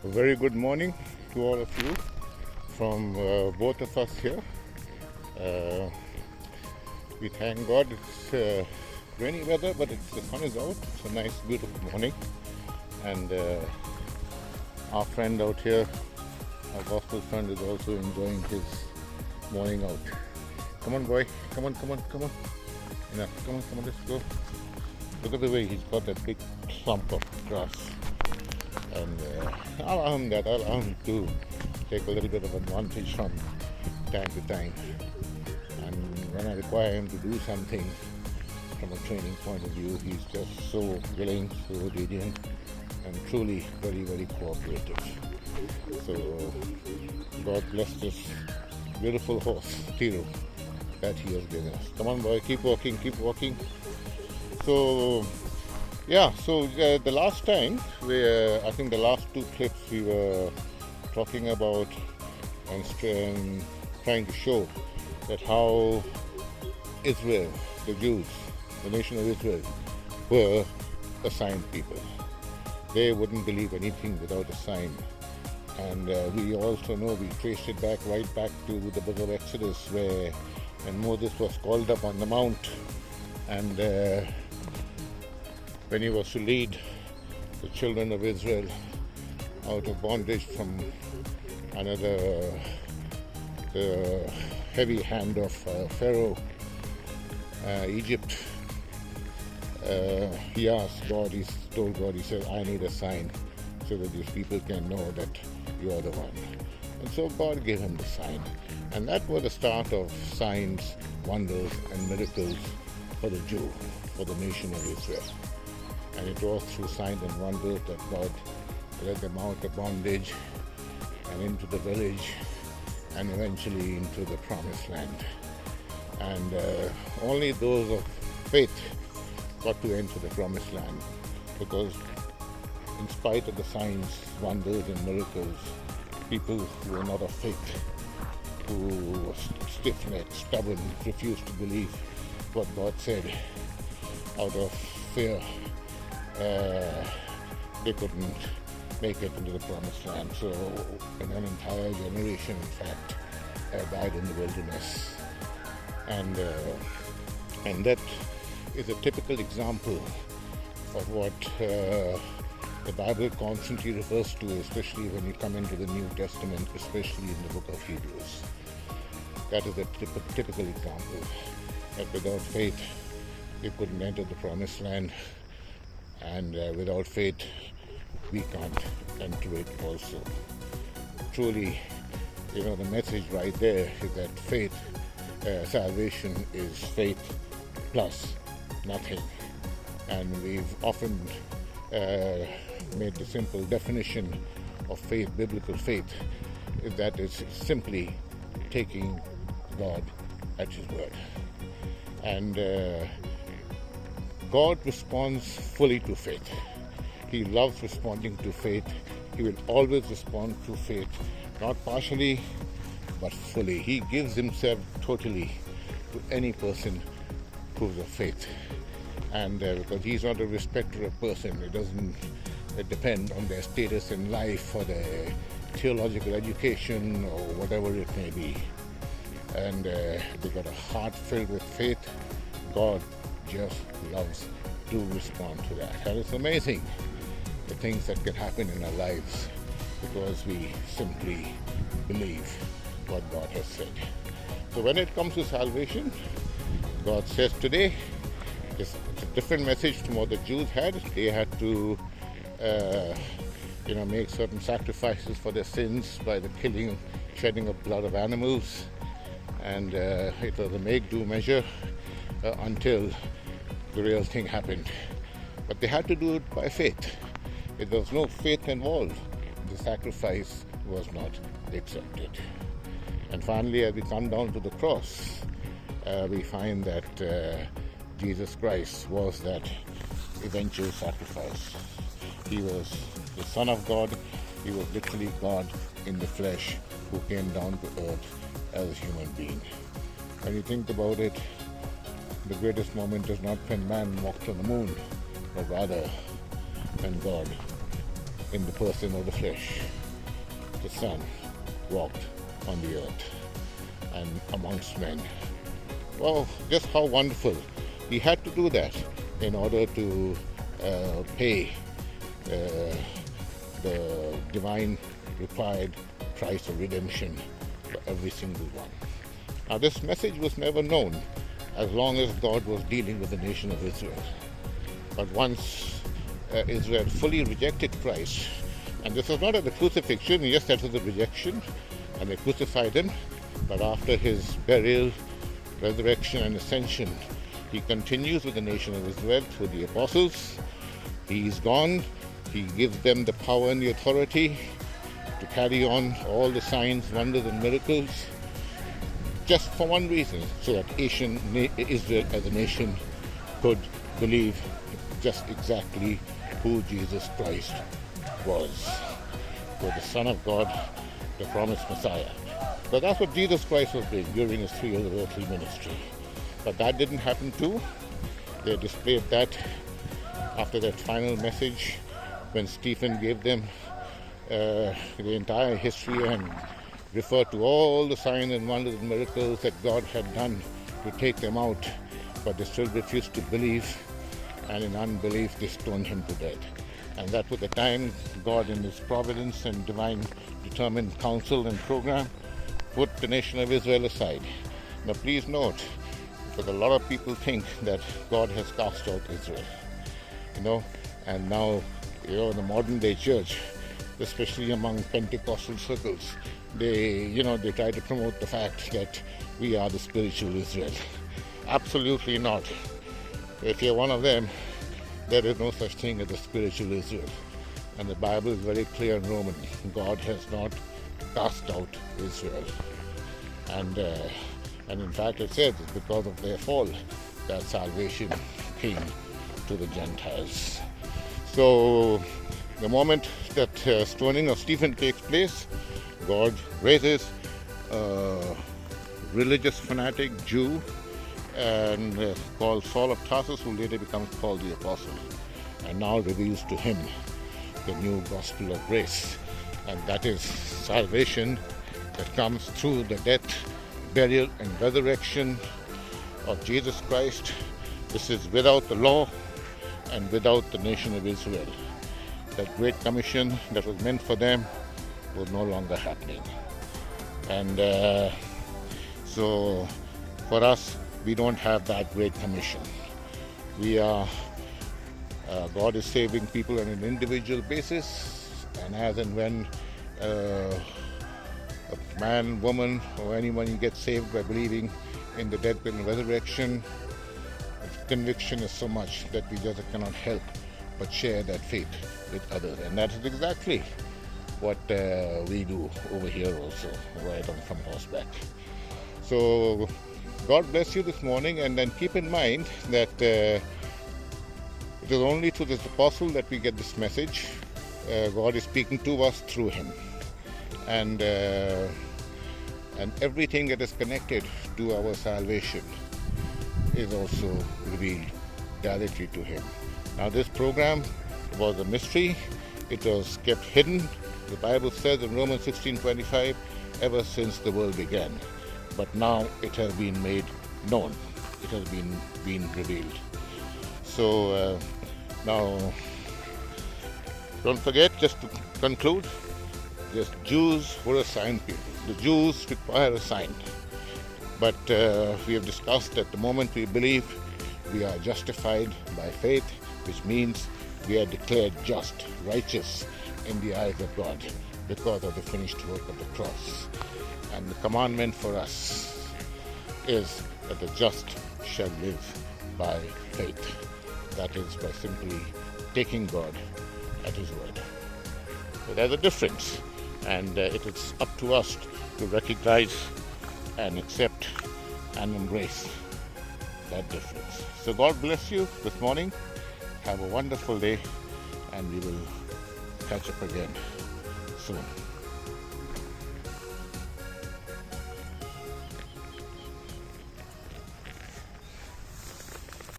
A very good morning to all of you from both of us here. Uh, we thank God it's rainy weather, but the sun is out. It's a nice, beautiful morning. And our friend out here, our gospel friend, is also enjoying his morning out. Come on, boy. Come on. Come on, let's go. Look at the way he's got that big clump of grass. And I'll allow him to take a little bit of advantage from time to time. And when I require him to do something from a training point of view, he's just so willing, so obedient, and truly very, very cooperative. So God bless this beautiful horse, Tiro, that he has given us. Come on, boy, keep walking. So the last time, I think the last two clips we were talking about and trying to show that how Israel, the Jews, the nation of Israel, were assigned people. They wouldn't believe anything without a sign. And we also know, we traced it right back to the book of Exodus, where when Moses was called up on the mount and when he was to lead the children of Israel out of bondage from under the heavy hand of Pharaoh, Egypt, he asked God, he told God, he said, I need a sign so that these people can know that you are the one. And so God gave him the sign. And that was the start of signs, wonders, and miracles for the Jew, for the nation of Israel. And it was through signs and wonders that God led them out of bondage and into the village and eventually into the promised land. And only those of faith got to enter the promised land, because in spite of the signs, wonders and miracles, people who were not of faith, who were stiff-necked, stubborn, refused to believe what God said out of fear, they couldn't make it into the promised land. So an entire generation, in fact, died in the wilderness. And that is a typical example of what the Bible constantly refers to, especially when you come into the New Testament, especially in the book of Hebrews. That is a typical example, that without faith, they couldn't enter the promised land. And without faith, we can't enter it also. Truly, the message right there is that faith, salvation is faith plus nothing. And we've often made the simple definition of faith, biblical faith, is that it's simply taking God at His word. And God responds fully to faith. He loves responding to faith. He will always respond to faith, not partially, but fully. He gives Himself totally to any person who's of faith. And because He's not a respecter of person, it doesn't depend on their status in life or their theological education or whatever it may be. And they've got a heart filled with faith. God just loves to respond to that. And it's amazing the things that can happen in our lives because we simply believe what God has said. So when it comes to salvation, God says today, it's a different message from what the Jews had. They had to make certain sacrifices for their sins by the shedding of blood of animals. And it was a make-do measure until the real thing happened. But they had to do it by faith. If there was no faith involved, the sacrifice was not accepted. And finally, as we come down to the cross, we find that Jesus Christ was that eventual sacrifice. He was the Son of God. He was literally God in the flesh who came down to earth as a human being. When you think about it, the greatest moment is not when man walked on the moon, but rather when God in the person of the flesh, the Son, walked on the earth and amongst men. Well, just how wonderful. He had to do that in order to pay the divine required price of redemption for every single one. Now, this message was never known as long as God was dealing with the nation of Israel. But once Israel fully rejected Christ, and this was not at the crucifixion, yes, that was the rejection, and they crucified him, but after his burial, resurrection, and ascension, he continues with the nation of Israel through the apostles. He's gone. He gives them the power and the authority to carry on all the signs, wonders, and miracles, just for one reason, so that Israel as a nation could believe just exactly who Jesus Christ was the Son of God, the promised Messiah. But that's what Jesus Christ was doing during his 3 years of earthly ministry. But that didn't happen too. They displayed that after that final message when Stephen gave them the entire history and referred to all the signs and wonders and miracles that God had done to take them out. But they still refused to believe, and in unbelief they stoned him to death. And that was the time God, in his providence and divine determined counsel and program, put the nation of Israel aside. Now please note, because a lot of people think that God has cast out Israel, and now, in the modern day church, especially among Pentecostal circles, they try to promote the fact that we are the spiritual Israel. Absolutely not. If you're one of them, there is no such thing as a spiritual Israel. And the Bible is very clear in Romans. God has not cast out Israel. And in fact it says it's because of their fall that salvation came to the Gentiles. So the moment that stoning of Stephen takes place, God raises a religious fanatic Jew and called Saul of Tarsus, who later becomes called the Apostle, and now reveals to him the new gospel of grace. And that is salvation that comes through the death, burial, and resurrection of Jesus Christ. This is without the law and without the nation of Israel. That great commission that was meant for them was no longer happening. And so for us, we don't have that great commission. We are, God is saving people on an individual basis, and as and when a man, woman, or anyone gets saved by believing in the death and resurrection, conviction is so much that we just cannot help but share that faith with others. And that is exactly what we do over here also, right on from horseback. So God bless you this morning, and then keep in mind that it is only through this apostle that we get this message. God is speaking to us through him. And everything that is connected to our salvation is also revealed directly to him. Now this program was a mystery. It was kept hidden. The Bible says in Romans 16:25, ever since the world began. But now it has been made known. It has been revealed. So now, don't forget, just to conclude, yes, Jews were a sign people. The Jews require a sign. But we have discussed that the moment we believe, we are justified by faith, which means we are declared just, righteous in the eyes of God because of the finished work of the cross. And the commandment for us is that the just shall live by faith. That is by simply taking God at his word. So there's a difference, and it is up to us to recognize and accept and embrace that difference. So God bless you this morning. Have a wonderful day, and we will catch up again soon.